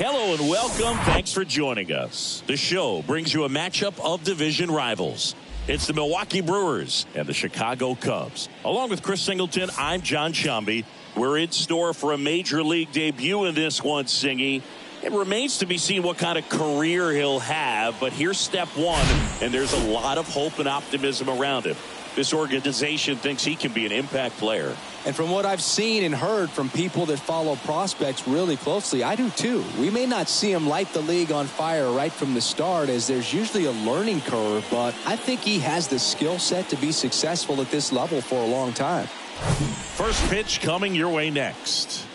Hello and welcome. Thanks for joining us. The show brings you a matchup of division rivals. It's the Milwaukee Brewers and the Chicago Cubs. Along with Chris Singleton, I'm John Shambi. We're in store for a major league debut in this one, Singy. It remains to be seen what kind of career he'll have, but here's step one, and there's a lot of hope and optimism around him. This organization thinks he can be an impact player. And from what I've seen and heard from people that follow prospects really closely, I do too. We may not see him light the league on fire right from the start, as there's usually a learning curve, but I think he has the skill set to be successful at this level for a long time. First pitch coming your way next.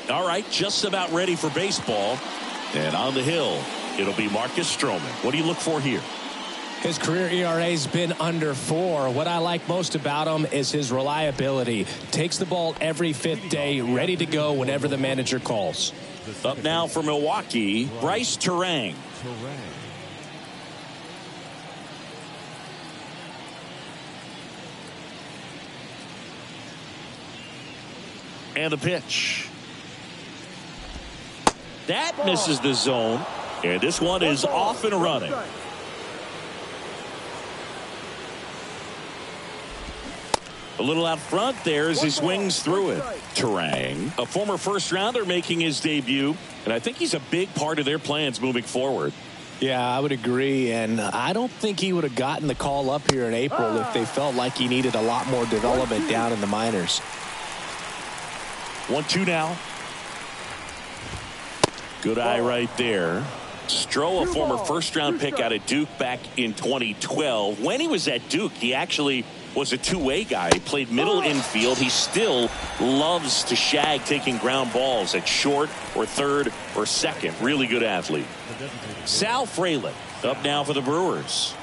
All right, just about ready for baseball. And on the hill, it'll be Marcus Stroman. What do you look for here? His career ERA's been under 4. What I like most about him is his reliability. Takes the ball every fifth day, ready to go whenever the manager calls. Up now for Milwaukee, Bryce Terang. And the pitch. That misses the zone. And this one is off and running. A little out front there as he swings through it. Terang, a former first rounder making his debut. And I think he's a big part of their plans moving forward. Yeah, I would agree. And I don't think he would have gotten the call up here in April if they felt like he needed a lot more development down in the minors. 1-2 now. Good eye right there. Stroh, a former first-round pick out of Duke back in 2012. When he was at Duke, he actually was a two-way guy. He played middle infield. He still loves to shag taking ground balls at short or third or second. Really good athlete. Sal Frelick up now for the Brewers.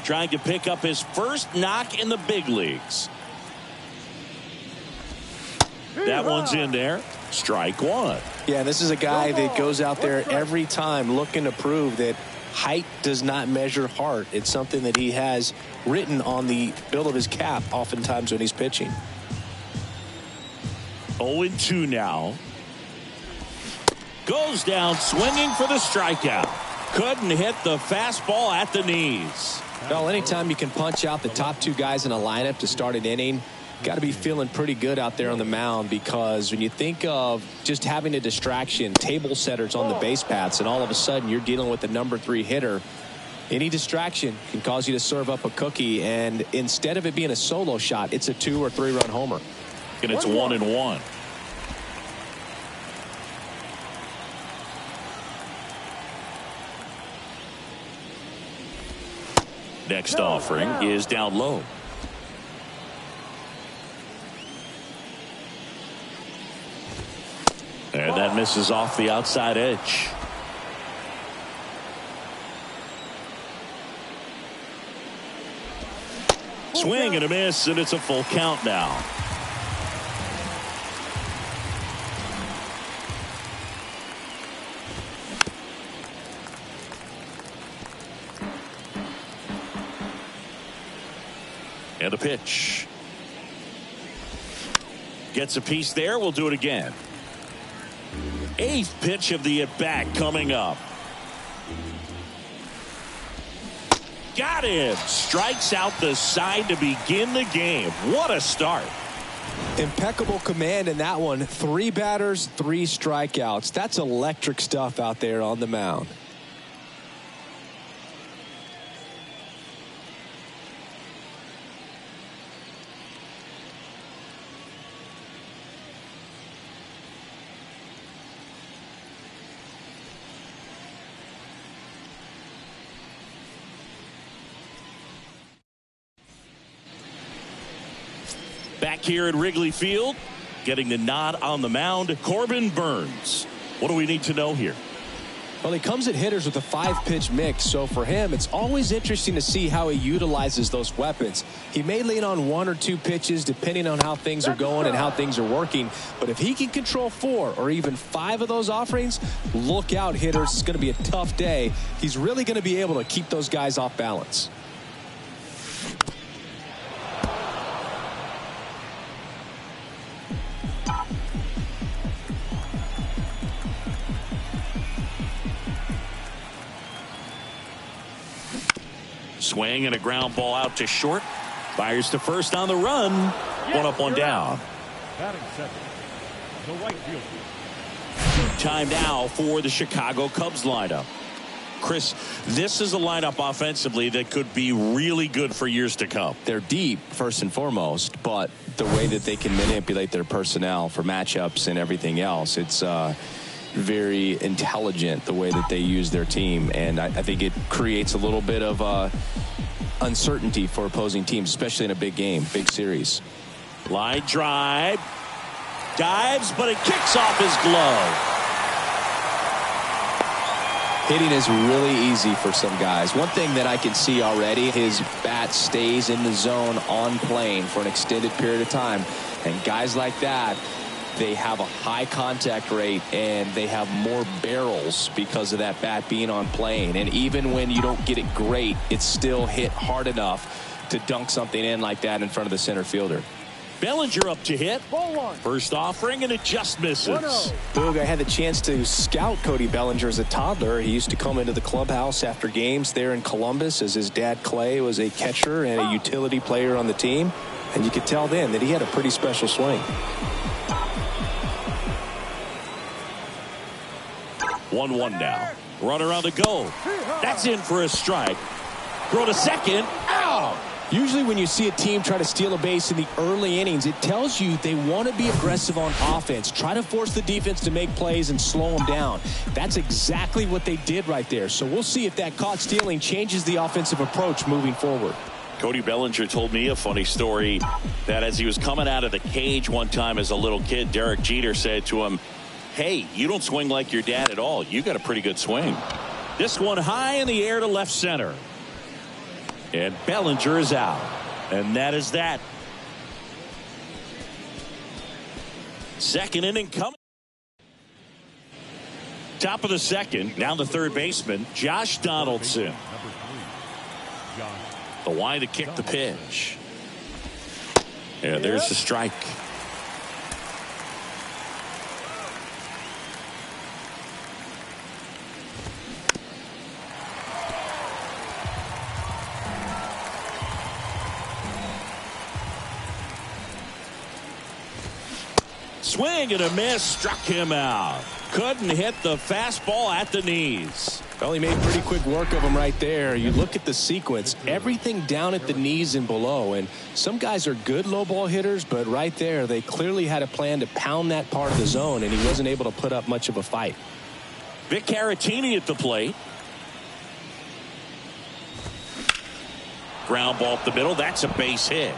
Trying to pick up his first knock in the big leagues. That one's in there. Strike one. Yeah, this is a guy that goes out there every time looking to prove that height does not measure heart. It's something that he has written on the bill of his cap oftentimes when he's pitching. 0-2 now. Goes down swinging for the strikeout. Couldn't hit the fastball at the knees. Well, anytime you can punch out the top two guys in a lineup to start an inning, got to be feeling pretty good out there on the mound, because when you think of just having a distraction, table setters on the base paths, and all of a sudden you're dealing with the number 3 hitter, any distraction can cause you to serve up a cookie, and instead of it being a solo shot, it's a 2 or 3 run homer. And it's 1-1. Next offering is down low. And that misses off the outside edge. Swing and a miss, and it's a full count now. And a pitch. Gets a piece there. We'll do it again. 8th pitch of the at-bat coming up. Got him. Strikes out the side to begin the game. What a start. Impeccable command in that one. 3 batters, 3 strikeouts. That's electric stuff out there on the mound. Back here at Wrigley Field, getting the nod on the mound, Corbin Burns. What do we need to know here? Well, he comes at hitters with a 5-pitch mix, so for him, it's always interesting to see how he utilizes those weapons. He may lean on 1 or 2 pitches depending on how things are going and how things are working, but if he can control 4 or even 5 of those offerings, look out, hitters. It's going to be a tough day. He's really going to be able to keep those guys off balance. Swing and a ground ball out to short. Fires to first on the run. One up, one down. Batting second, the right fielder. Time now for the Chicago Cubs lineup. Chris, this is a lineup offensively that could be really good for years to come. They're deep, first and foremost, but the way that they can manipulate their personnel for matchups and everything else, it's very intelligent the way that they use their team. And I think it creates a little bit of uncertainty for opposing teams, especially in a big game, big series. Line drive. Dives, but it kicks off his glove. Hitting is really easy for some guys. One thing that I can see already, his bat stays in the zone on plane for an extended period of time. And guys like that, they have a high contact rate and they have more barrels because of that bat being on plane. And even when you don't get it great, it's still hit hard enough to dunk something in like that in front of the center fielder. Bellinger up to hit. First offering, and it just misses. Boog, I had the chance to scout Cody Bellinger as a toddler. He used to come into the clubhouse after games there in Columbus, as his dad Clay was a catcher and a utility player on the team. And you could tell then that he had a pretty special swing. 1-1 now. Runner on the go. That's in for a strike. Throw to second. Out. Usually when you see a team try to steal a base in the early innings, it tells you they want to be aggressive on offense. Try to force the defense to make plays and slow them down. That's exactly what they did right there. So we'll see if that caught stealing changes the offensive approach moving forward. Cody Bellinger told me a funny story that as he was coming out of the cage one time as a little kid, Derek Jeter said to him, "Hey, you don't swing like your dad at all. You got a pretty good swing." This one high in the air to left center. And Bellinger is out. And that is that. Second inning coming. Top of the second. Now the third baseman, Josh Donaldson. The wide to kick the pitch. Yeah, there's the strike. Swing and a miss, struck him out. Couldn't hit the fastball at the knees. Well, he made pretty quick work of him right there. You look at the sequence, everything down at the knees and below. And some guys are good low ball hitters, but right there, they clearly had a plan to pound that part of the zone, and he wasn't able to put up much of a fight. Vic Caratini at the plate. Ground ball up the middle. That's a base hit.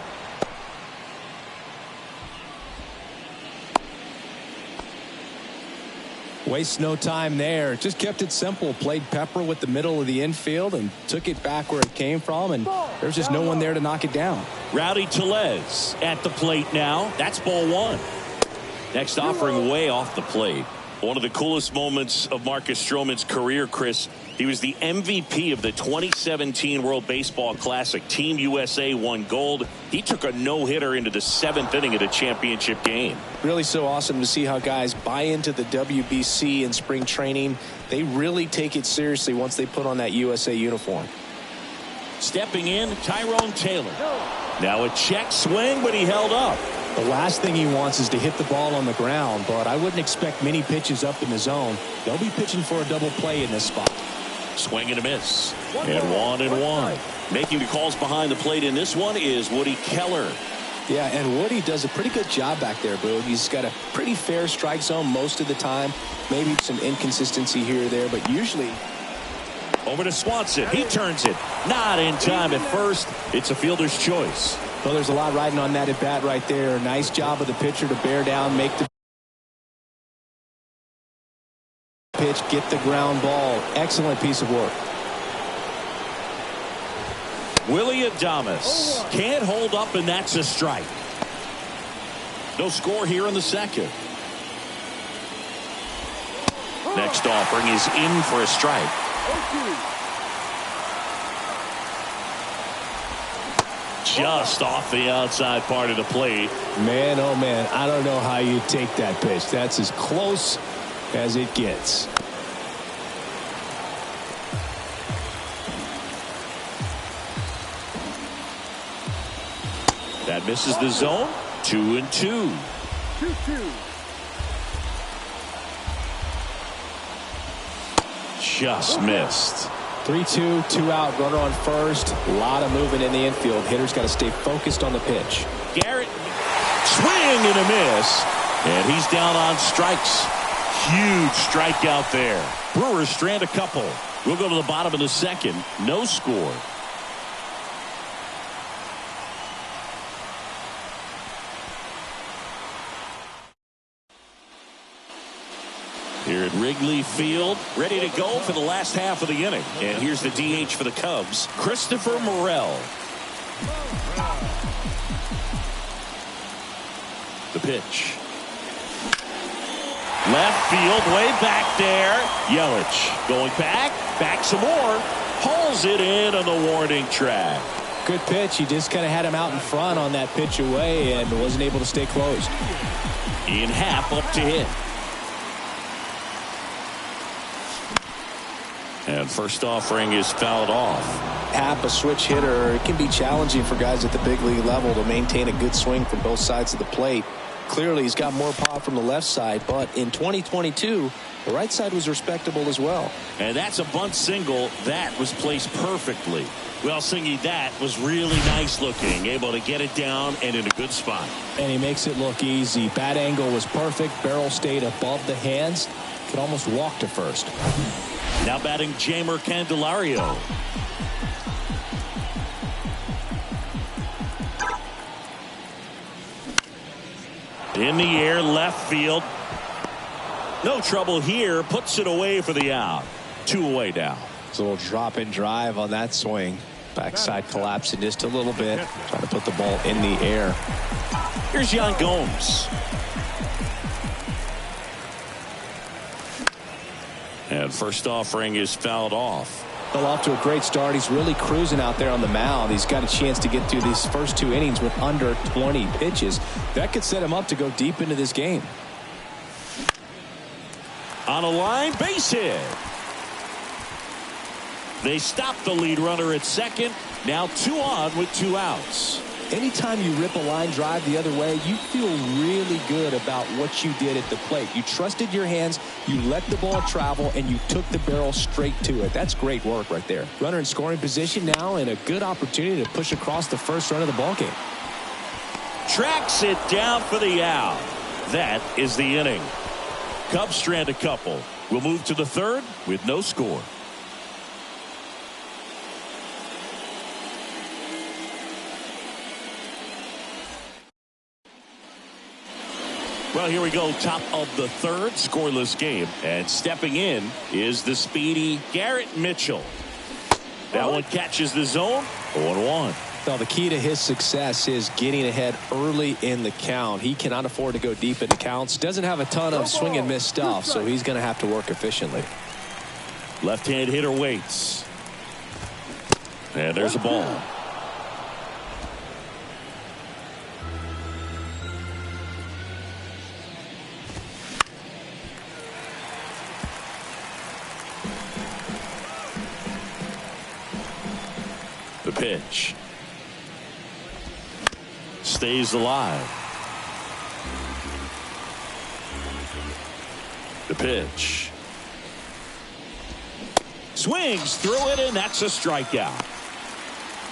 Waste no time there. Just kept it simple. Played pepper with the middle of the infield and took it back where it came from. And there's just no one there to knock it down. Rowdy Tellez at the plate now. That's ball one. Next offering way off the plate. One of the coolest moments of Marcus Stroman's career, Chris. He was the MVP of the 2017 World Baseball Classic. Team USA won gold. He took a no-hitter into the 7th inning of the championship game. Really so awesome to see how guys buy into the WBC in spring training. They really take it seriously once they put on that USA uniform. Stepping in, Tyrone Taylor. Now a check swing, but he held up. The last thing he wants is to hit the ball on the ground, but I wouldn't expect many pitches up in the zone. They'll be pitching for a double play in this spot. Swing and a miss. And 1-1. Making the calls behind the plate in this one is Woody Keller. Yeah, and Woody does a pretty good job back there, Boog. He's got a pretty fair strike zone most of the time. Maybe some inconsistency here or there, but usually. Over to Swanson. He turns it. Not in time at first. It's a fielder's choice. Well, there's a lot riding on that at bat right there. Nice job of the pitcher to bear down, make the pitch, get the ground ball. Excellent piece of work. Willie Adames can't hold up, and that's a strike. No score here in the second. Next offering is in for a strike. just off the outside part of the plate. Man, oh man, I don't know how you take that pitch. That's as close as it gets. That misses the zone. 2-2. 2-2. Just missed. 3-2, 2 out, runner on first. A lot of movement in the infield. Hitter's got to stay focused on the pitch. Garrett, swing and a miss. And he's down on strikes. Huge strikeout there. Brewers strand a couple. We'll go to the bottom of the second. No score. Here at Wrigley Field, ready to go for the last half of the inning. And here's the DH for the Cubs, Christopher Morel. The pitch. Left field, way back there. Yelich going back some more. Hauls it in on the warning track. Good pitch. He just kind of had him out in front on that pitch away and wasn't able to stay closed. Ian Happ up to hit. And first offering is fouled off. Happ, a switch hitter. It can be challenging for guys at the big league level to maintain a good swing from both sides of the plate. Clearly, he's got more pop from the left side, but in 2022, the right side was respectable as well. And that's a bunt single that was placed perfectly. Well, Singy, that was really nice looking, able to get it down and in a good spot. And he makes it look easy. Bat angle was perfect. Barrel stayed above the hands. Could almost walk to first. Now batting Jamer Candelario. In the air, left field. No trouble here. Puts it away for the out. 2 away now. It's a little drop and drive on that swing. Backside collapsing just a little bit. Trying to put the ball in the air. Here's Yan Gomes. And first offering is fouled off. Well, off to a great start. He's really cruising out there on the mound. He's got a chance to get through these first 2 innings with under 20 pitches. That could set him up to go deep into this game. On a line, base hit. They stop the lead runner at second. Now 2 on with 2 outs. Anytime you rip a line drive the other way, you feel really good about what you did at the plate. You trusted your hands, you let the ball travel, and you took the barrel straight to it. That's great work right there. Runner in scoring position now, and a good opportunity to push across the first run of the ball game. Tracks it down for the out. That is the inning. Cubs strand a couple. We'll move to the third with no score. Well, here we go. Top of the third, scoreless game. And stepping in is the speedy Garrett Mitchell. That one catches the zone. 0-1. Well, the key to his success is getting ahead early in the count. He cannot afford to go deep in the counts. Doesn't have a ton of swing and miss stuff, so he's going to have to work efficiently. Left-hand hitter waits. And there's a ball. The pitch. Stays alive. The pitch. Swings through it, and that's a strikeout.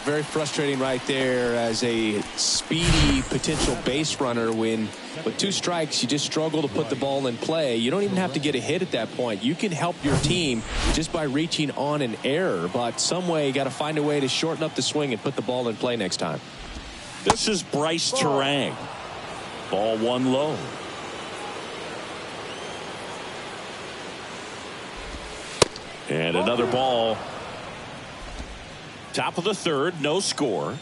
Very frustrating right there as a speedy potential base runner when with 2 strikes you just struggle to put the ball in play. You don't even have to get a hit at that point. You can help your team just by reaching on an error, but some way you got to find a way to shorten up the swing and put the ball in play next time. This is Bryce Terang. Ball 1 low. And another ball. Top of the third, no score.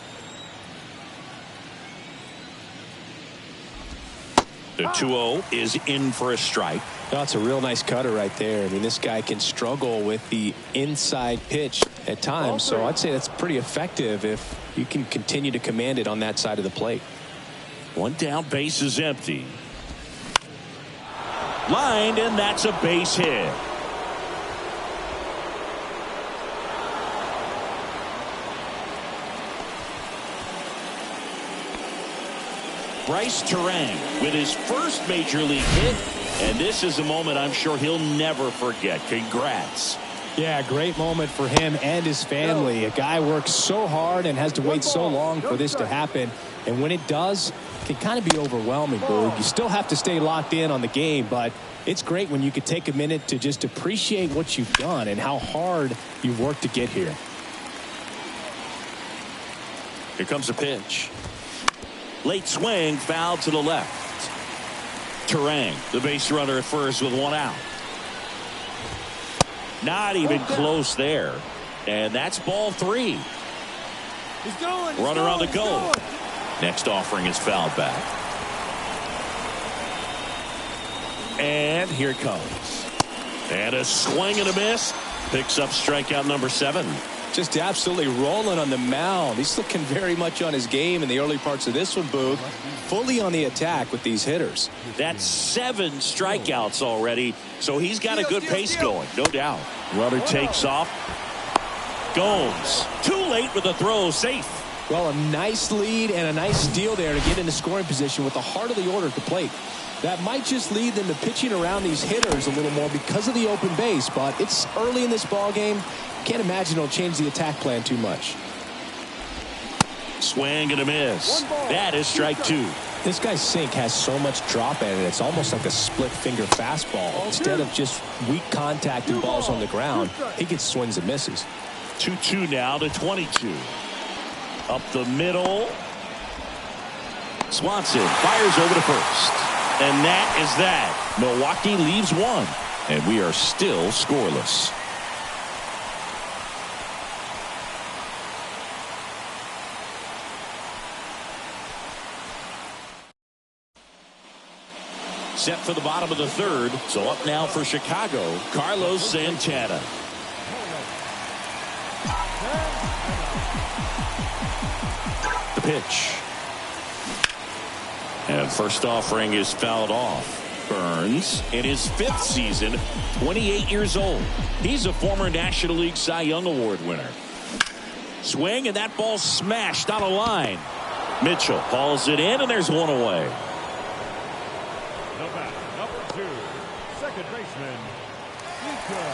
The 2-0 is in for a strike. That's a real nice cutter right there. I mean, this guy can struggle with the inside pitch at times, so I'd say that's pretty effective if you can continue to command it on that side of the plate. One down, base is empty. Lined, and that's a base hit. Bryce Terang with his first major league hit, and this is a moment I'm sure he'll never forget. Congrats. Yeah, great moment for him and his family. A guy works so hard and has to wait so long for this to happen, and when it does, it can kind of be overwhelming, Boog. You still have to stay locked in on the game, but it's great when you could take a minute to just appreciate what you've done and how hard you've worked to get here. Here comes a pitch. Late swing, foul to the left. Terang, the base runner at first with one out. Not even close there. And that's ball 3. Runner on the go. Next offering is fouled back. And here it comes. And a swing and a miss. Picks up strikeout number 7. Just absolutely rolling on the mound. He's looking very much on his game in the early parts of this one, Boog. Fully on the attack with these hitters. That's 7 strikeouts already, so he's got a good pace going, no doubt. Runner takes off. Gomes, too late with the throw, safe. Well, a nice lead and a nice steal there to get into scoring position with the heart of the order at the plate. That might just lead them to pitching around these hitters a little more because of the open base, but it's early in this ball game. Can't imagine it'll change the attack plan too much. Swing and a miss. That is strike 2. This guy's sink has so much drop in it. It's almost like a split finger fastball. Instead of just weak contact and balls on the ground, he gets swings and misses. 2-2 now to 22. Up the middle. Swanson fires over to first. And that is that. Milwaukee leaves 1. And we are still scoreless. Set for the bottom of the 3rd. So up now for Chicago, Carlos Santana. The pitch. And first offering is fouled off. Burns in his 5th season, 28 years old. He's a former National League Cy Young Award winner. Swing, and that ball smashed on a line. Mitchell hauls it in, and there's one away.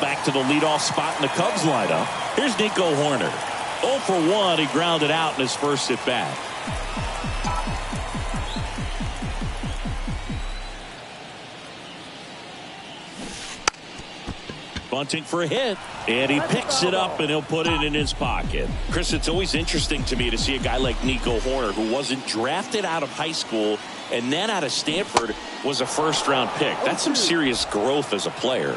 Back to the leadoff spot in the Cubs lineup. Here's Nico Hoerner. 0 for 1. He grounded out in his first at bat. Bunting for a hit, and he picks it up and he'll put it in his pocket. Chris, it's always interesting to me to see a guy like Nico Hoerner, who wasn't drafted out of high school and then out of Stanford was a first-round pick. That's some serious growth as a player.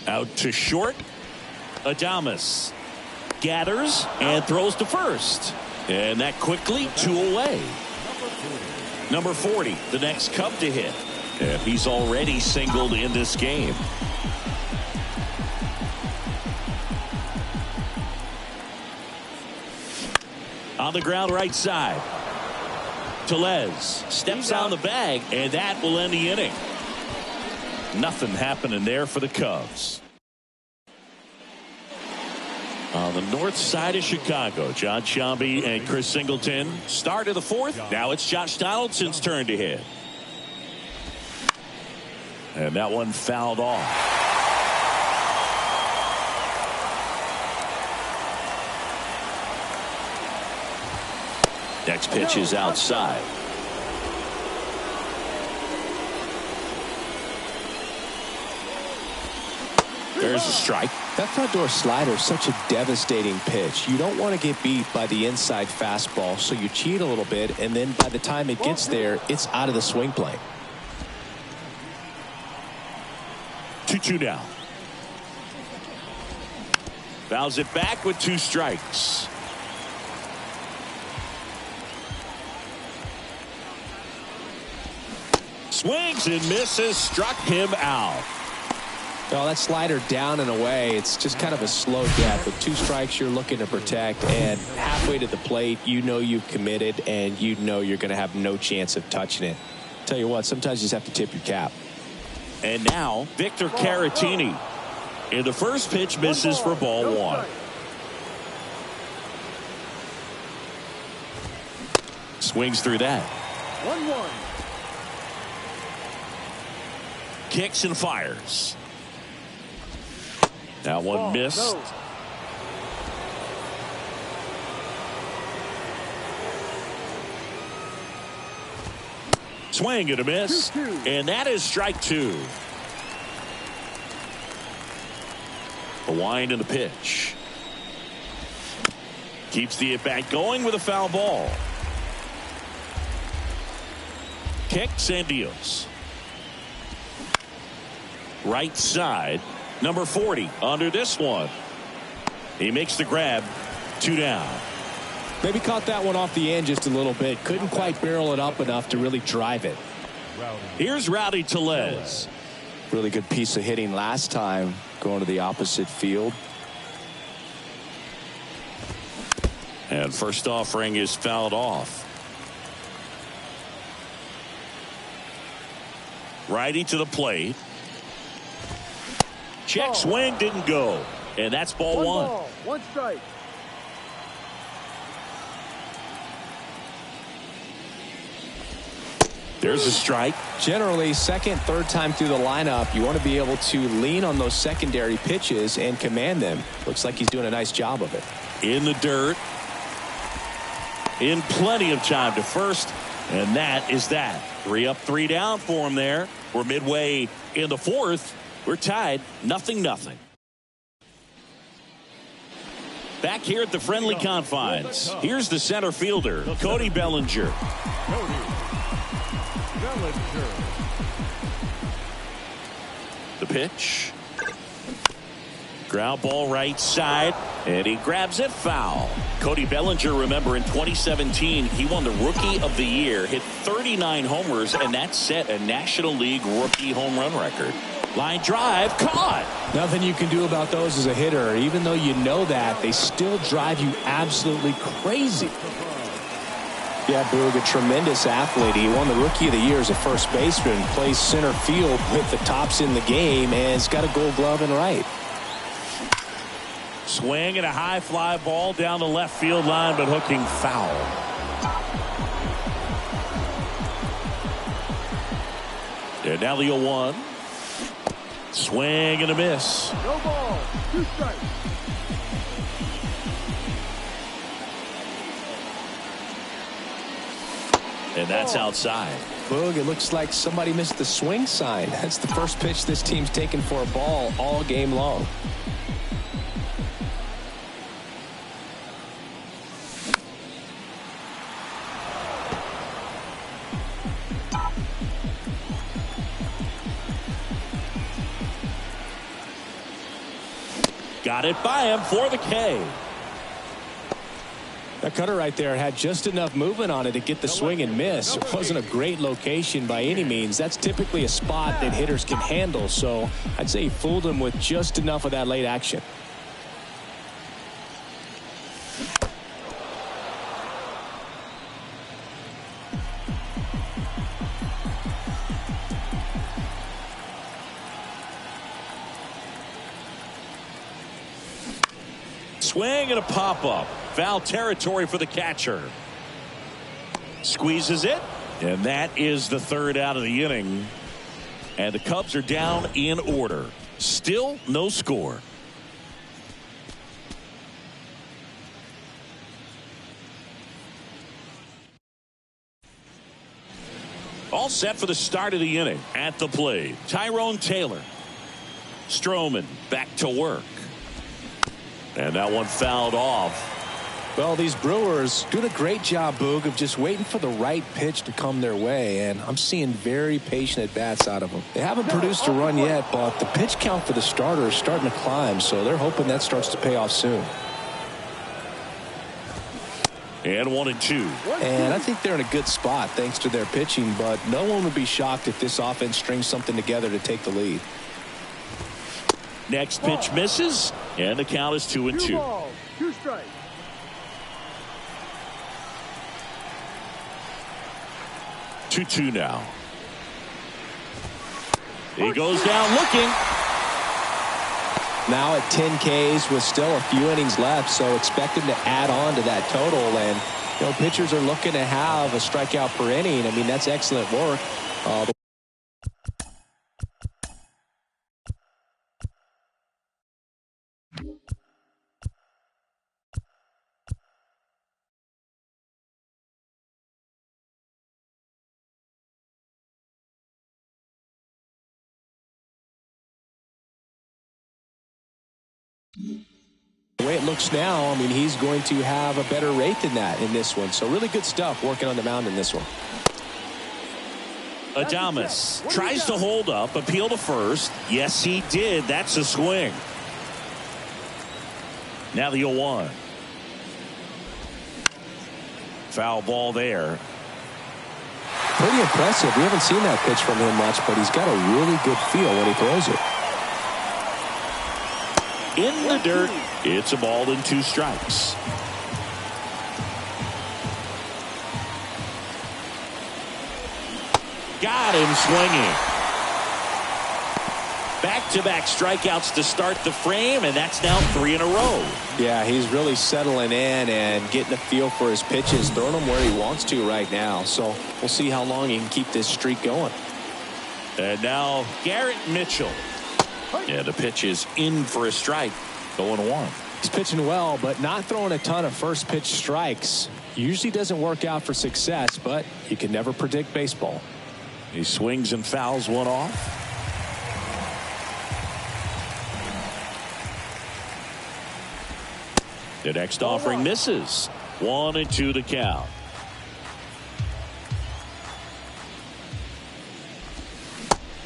Out to short. Adames gathers and throws to first. And that quickly 2 away. Number 40, the next Cub to hit. And he's already singled in this game. On the ground right side. Tellez steps on the bag, and that will end the inning. Nothing happening there for the Cubs. On the north side of Chicago, John Sciambi and Chris Singleton. Start of the 4th. Now it's Josh Donaldson's turn to hit. And that one fouled off. Next pitch is outside. There's a strike. That front door slider is such a devastating pitch. You don't want to get beat by the inside fastball, so you cheat a little bit, and then by the time it gets there, it's out of the swing plane. 2-2 now. Fouls it back with 2 strikes. Swings and misses, struck him out. Well, that slider down and away, it's just kind of a slow death. With 2 strikes, you're looking to protect, and halfway to the plate, you know you've committed, and you know you're going to have no chance of touching it. Tell you what, sometimes you just have to tip your cap. And now, Victor Caratini. And the first pitch misses for ball 1. Swings through that. 1-1. Kicks and fires. That one missed. No. Swing and a miss. 2-2. And that is strike 2. A wind in the pitch. Keeps the at-bat going with a foul ball. Kicks and deals. Right side. Number 40 under this one. He makes the grab. 2 down. Maybe caught that one off the end just a little bit. Couldn't quite barrel it up enough to really drive it. Here's Rowdy Tellez. Really good piece of hitting last time, going to the opposite field. And first offering is fouled off. Righty to the plate. Check swing, didn't go. And that's ball 1. 1 strike. There's a strike. Generally, second, third time through the lineup, you want to be able to lean on those secondary pitches and command them. Looks like he's doing a nice job of it. In the dirt. In plenty of time to first. And that is that. 3 up, 3 down for him there. We're midway in the 4th. We're tied 0-0. Back here at the friendly confines. Here's the center fielder, Cody Bellinger. Cody Bellinger. The pitch. Ground ball right side, and he grabs it foul. Cody Bellinger, remember in 2017, he won the Rookie of the Year, hit 39 homers, and that set a National League rookie home run record. Line drive, caught. Nothing you can do about those as a hitter. Even though you know that, they still drive you absolutely crazy. Yeah, Boog, a tremendous athlete. He won the Rookie of the Year as a first baseman, plays center field with the tops in the game, and has got a Gold Glove in right. Swing and a high fly ball down the left field line, but hooking foul. And now the 0-1. Swing and a miss. No ball. 2 strikes. And that's outside. Boog, it looks like somebody missed the swing sign. That's the first pitch this team's taken for a ball all game long. Got it by him for the K. That cutter right there had just enough movement on it to get the swing and miss. It wasn't a great location by any means. That's typically a spot that hitters can handle. So I'd say he fooled him with just enough of that late action. Swing and a pop-up. Foul territory for the catcher. Squeezes it. And that is the 3rd out of the inning. And the Cubs are down in order. Still no score. All set for the start of the inning. At the plate, Tyrone Taylor. Stroman back to work. And that one fouled off. Well, these Brewers doing a great job, Boog, of just waiting for the right pitch to come their way, and I'm seeing very patient at-bats out of them. They haven't produced a run yet, but the pitch count for the starter is starting to climb, so they're hoping that starts to pay off soon. And 1-2. And I think they're in a good spot thanks to their pitching, but no one would be shocked if this offense strings something together to take the lead. Next pitch misses, and the count is 2-2. 2 balls, 2 strikes. 2-2 now. He goes down looking. Now at 10 Ks with still a few innings left, so expect him to add on to that total. And, you know, pitchers are looking to have a strikeout per inning. I mean, that's excellent work. The way it looks now, I mean, he's going to have a better rate than that in this one. So really good stuff working on the mound in this one. Adames tries to hold up, appeal to first. Yes, he did. That's a swing. Now the 0-1. Foul ball there. Pretty impressive. We haven't seen that pitch from him much, but he's got a really good feel when he throws it. In the dirt. It's a ball and 2 strikes. Got him swinging. Back-to-back strikeouts to start the frame, and that's now 3 in a row. Yeah, he's really settling in and getting a feel for his pitches, throwing them where he wants to right now. So we'll see how long he can keep this streak going. And now Garrett Mitchell. Yeah, the pitch is in for a strike. 0-1. He's pitching well, but not throwing a ton of first pitch strikes. Usually doesn't work out for success, but you can never predict baseball. He swings and fouls one off. The next offering misses. 1-2 to count.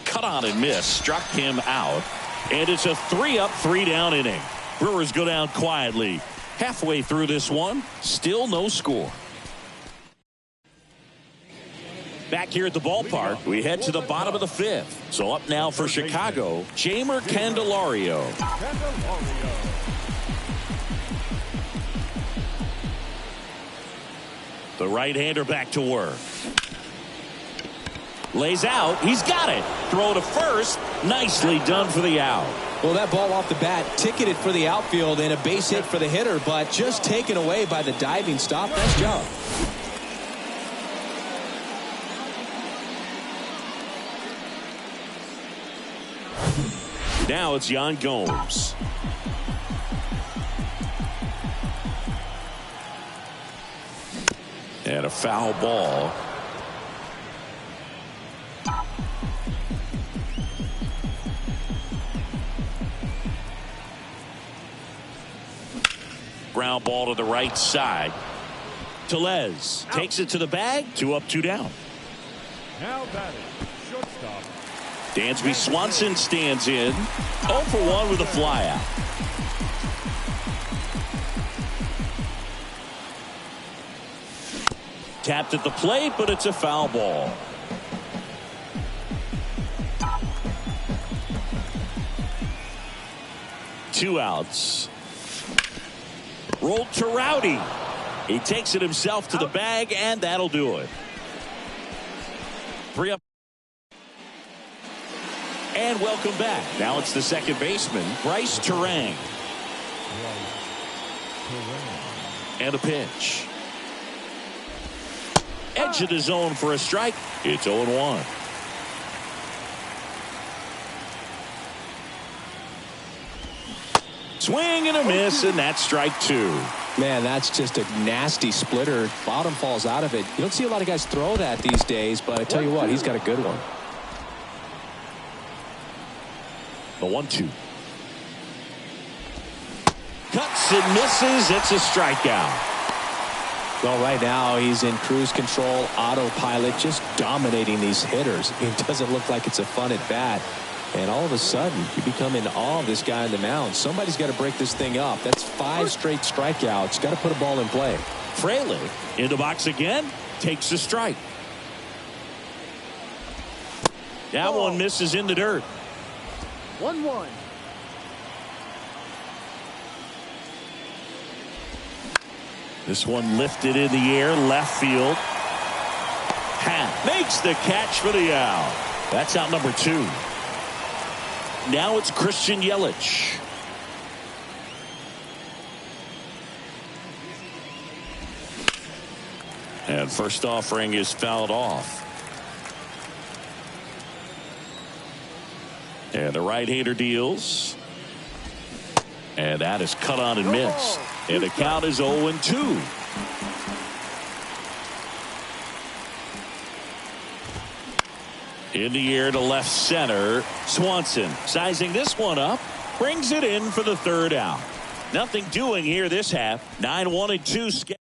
Cut on and miss. Struck him out. And it's a 3-up, 3-down inning. Brewers go down quietly. Halfway through this one, still no score. Back here at the ballpark, we head to the bottom of the 5th. So up now for Chicago, Jeimer Candelario. The right-hander back to work. Lays out. He's got it. Throw to first. Nicely done for the out. Well, that ball off the bat ticketed for the outfield and a base hit for the hitter, but just taken away by the diving stop. Nice job. Now it's Yan Gomes. And a foul ball. Ground ball to the right side. Tellez takes it to the bag. 2 up, 2 down. Now batting, shortstop. Dansby Swanson stands in. 0 for 1 with a flyout. Tapped at the plate, but it's a foul ball. Two outs. Rolled to Rowdy. He takes it himself to the bag, and that'll do it. 3 up. And welcome back. Now it's the second baseman, Bryce Terang. And a pitch. Edge of the zone for a strike. It's 0-1. Swing and a miss, and that's strike 2. Man, that's just a nasty splitter. Bottom falls out of it. You don't see a lot of guys throw that these days, but I tell you what, he's got a good one. The 1-2. Cuts and misses. It's a strikeout. Well, right now he's in cruise control, autopilot, just dominating these hitters. It doesn't look like it's a fun at bat. And all of a sudden, you become in awe of this guy on the mound. Somebody's got to break this thing up. That's 5 straight strikeouts. Got to put a ball in play. Fraley in the box again. Takes a strike. That one misses in the dirt. 1-1. This one lifted in the air, left field. Pat makes the catch for the out. That's out number 2. Now it's Christian Yelich. And first offering is fouled off. And the right-hander deals. And that is cut on and missed. And the count is 0-2. In the air to left center. Swanson sizing this one up. Brings it in for the third out. Nothing doing here this half. 9-1-2.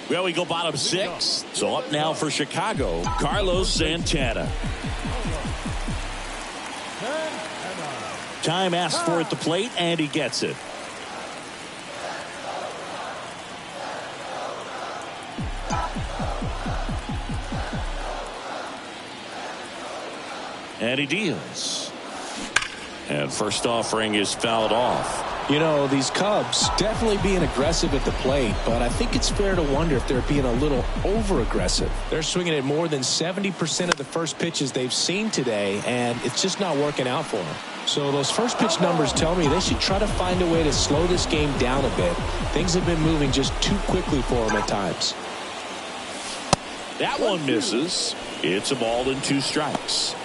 Well, we go bottom 6. So up now for Chicago, Carlos Santana. Time asked for at the plate, and he gets it. And he deals. And first offering is fouled off. You know, these Cubs definitely being aggressive at the plate, but I think it's fair to wonder if they're being a little over-aggressive. They're swinging at more than 70% of the first pitches they've seen today, and it's just not working out for them. So those first pitch numbers tell me they should try to find a way to slow this game down a bit. Things have been moving just too quickly for them at times. That one misses. It's a ball and 2 strikes.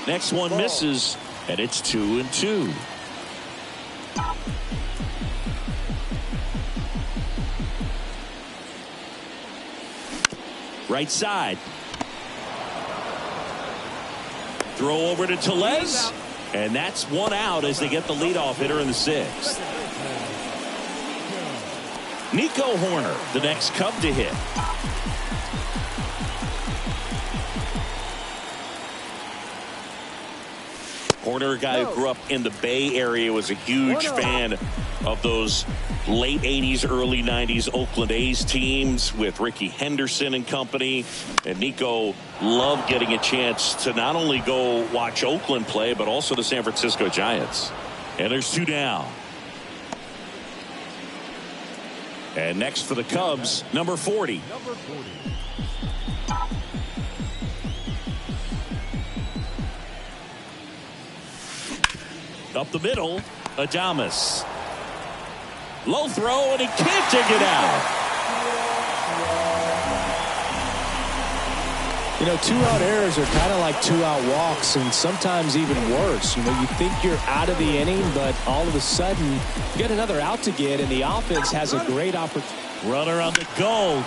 Next one misses, and it's 2-2. Right side. Throw over to Tellez, and that's one out as they get the leadoff hitter in the 6th. Nico Horner, the next Cub to hit. Horner, a guy who grew up in the Bay Area, was a huge fan of those late 80s, early 90s Oakland A's teams with Rickey Henderson and company. And Nico loved getting a chance to not only go watch Oakland play, but also the San Francisco Giants. And there's 2 down. And next for the Cubs, number 40. Up the middle, Adames. Low throw, and he can't dig it out. You know, 2-out errors are kind of like 2-out walks, and sometimes even worse. You know, you think you're out of the inning, but all of a sudden, you get another out to get, and the offense has a great opportunity. Runner on the goal.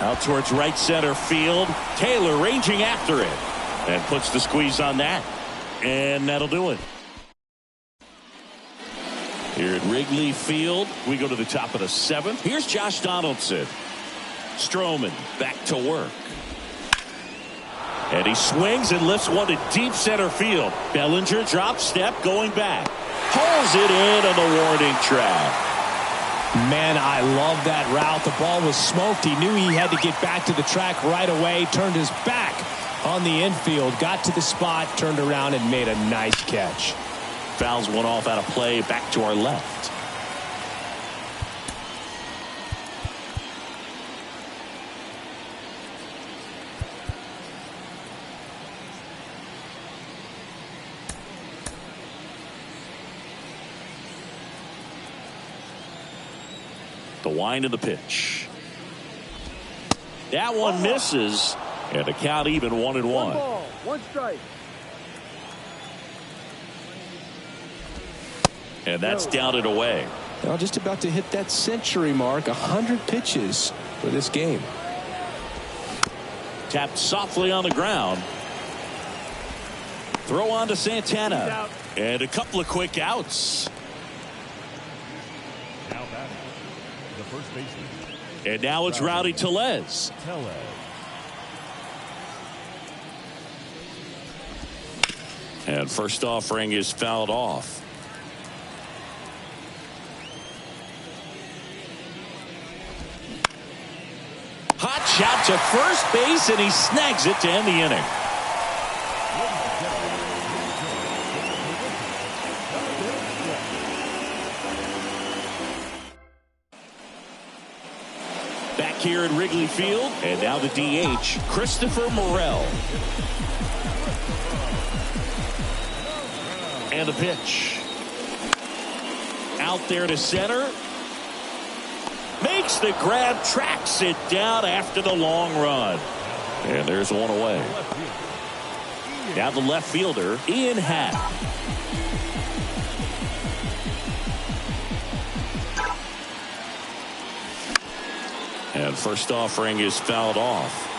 Out towards right center field. Taylor ranging after it. And puts the squeeze on that. And that'll do it. Here at Wrigley Field, we go to the top of the 7th. Here's Josh Donaldson. Stroman back to work. And he swings and lifts one to deep center field. Bellinger drop step going back. Pulls it in on the warning track. Man, I love that route. The ball was smoked. He knew he had to get back to the track right away. Turned his back on the infield. Got to the spot, turned around, and made a nice catch. Fouls one off out of play back to our left. The wind of the pitch. That one misses, and the count even 1-1. 1 ball, 1 strike. And that's down and away. Now just about to hit that century mark. 100 pitches for this game. Tapped softly on the ground. Throw on to Santana. And a couple of quick outs. Now batting, the first baseman. And now it's Rowdy Tellez. And first offering is fouled off. Hot shot to first base, and he snags it to end the inning. Back here at Wrigley Field, and now the DH, Christopher Morel. And the pitch. Out there to center. Makes the grab, tracks it down after the long run. And there's one away. Now the left fielder, Ian Happ. And first offering is fouled off.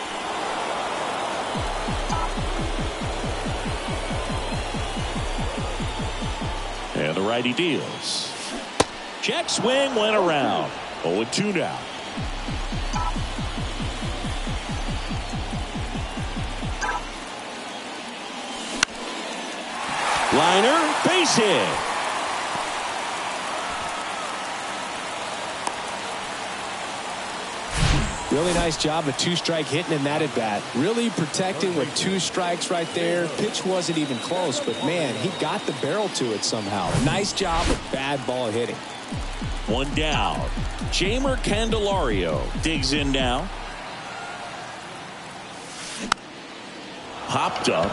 And the righty deals. Check swing went around. 0-2 now. Liner, base hit. Really nice job of two-strike hitting in that at-bat. Really protecting with 2 strikes right there. Pitch wasn't even close, but man, he got the barrel to it somehow. Nice job of bad ball hitting. One down. Jamer Candelario digs in now. Popped up.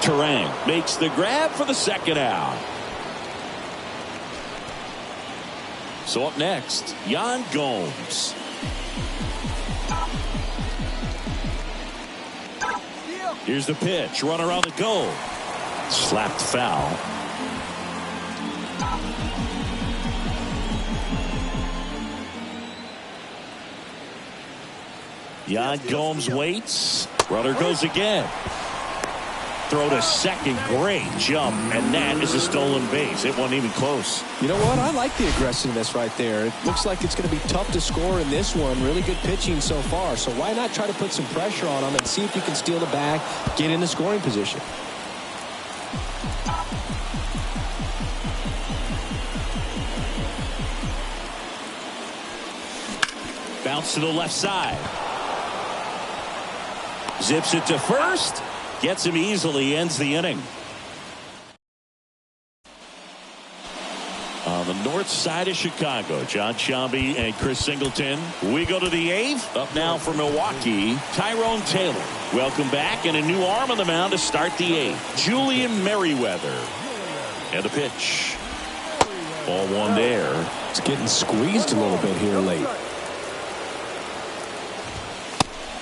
Terang makes the grab for the second out. So up next, Yan Gomes. Here's the pitch. Run around the goal. Slapped foul. Yan Gomes waits. Runner goes again. Throw to second. Great jump. And that is a stolen base. It wasn't even close. You know what? I like the aggressiveness right there. It looks like it's going to be tough to score in this one. Really good pitching so far. So why not try to put some pressure on him and see if you can steal the bag, get in the scoring position. Bounce to the left side. Zips it to first. Gets him easily. Ends the inning. On the north side of Chicago, John Sciambi and Chris Singleton. We go to the 8th. Up now for Milwaukee, Tyrone Taylor. Welcome back, and a new arm on the mound to start the 8th. Julian Merriweather. And the pitch. Ball one there. It's getting squeezed a little bit here late.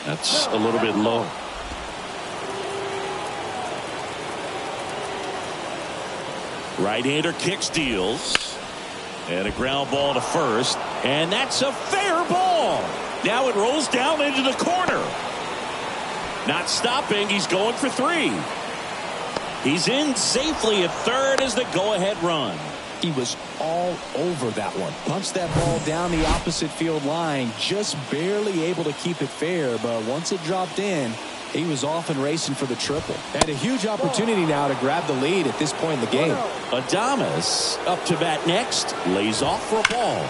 That's a little bit low. Right-hander kicks, deals. And a ground ball to first. And that's a fair ball. Now it rolls down into the corner. Not stopping. He's going for 3. He's in safely at third as the go-ahead run. He was all over that one. Punched that ball down the opposite field line. Just barely able to keep it fair. But once it dropped in, he was off and racing for the triple. And a huge opportunity now to grab the lead at this point in the game. Adames up to bat next. Lays off for a ball.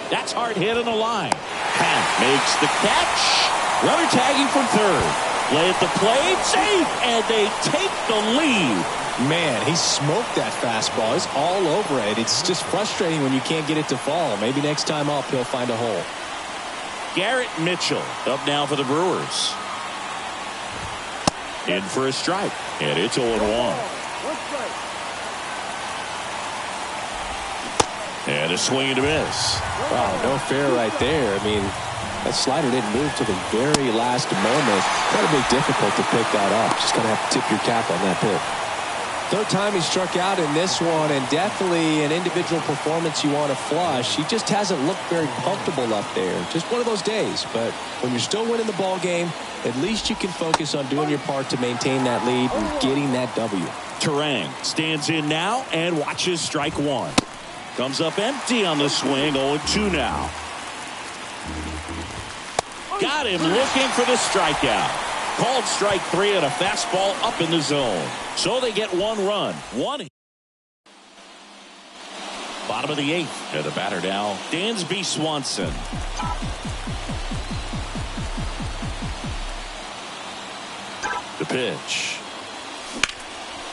That's hard hit on the line. Happ makes the catch. Runner tagging from third. Play at the plate. Safe. And they take the lead. Man, he smoked that fastball. He's all over it. It's just frustrating when you can't get it to fall. Maybe next time up he'll find a hole. Garrett Mitchell up now for the Brewers. In for a strike. And it's 0-1. And a swing and a miss. Wow, no fair right there. I mean, that slider didn't move to the very last moment. That'll be difficult to pick that up. Just going to have to tip your cap on that pitch. Third time he struck out in this one, and definitely an individual performance you want to flush. He just hasn't looked very comfortable up there. Just one of those days. But when you're still winning the ball game, at least you can focus on doing your part to maintain that lead and getting that W. Terang stands in now and watches strike one. Comes up empty on the swing. 0-2 now. Got him looking for the strikeout. Called strike 3 and a fastball up in the zone. So they get 1 run. Bottom of the 8th. And the batter now, Dansby Swanson. The pitch.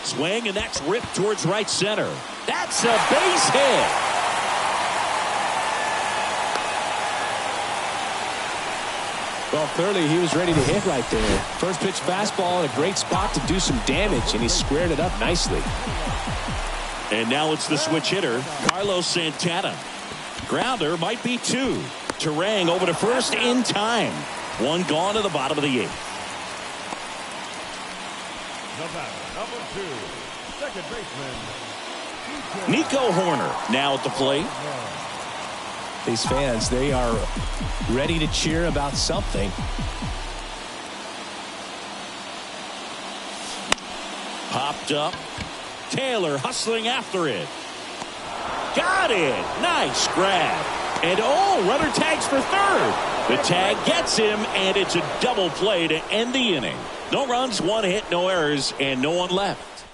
Swing, and that's ripped towards right center. That's a base hit. Well, clearly he was ready to hit right there. First pitch fastball in a great spot to do some damage, and he squared it up nicely. And now it's the switch hitter, Carlos Santana. Grounder might be 2. Terang over to first in time. 1 gone to the bottom of the 8th. The batter, number 2, second baseman, Nico Horner now at the plate. These fans, they are ready to cheer about something. Popped up. Taylor hustling after it. Got it. Nice grab. And runner tags for third. The tag gets him, and it's a double play to end the inning. No runs, 1 hit, no errors, and no one left.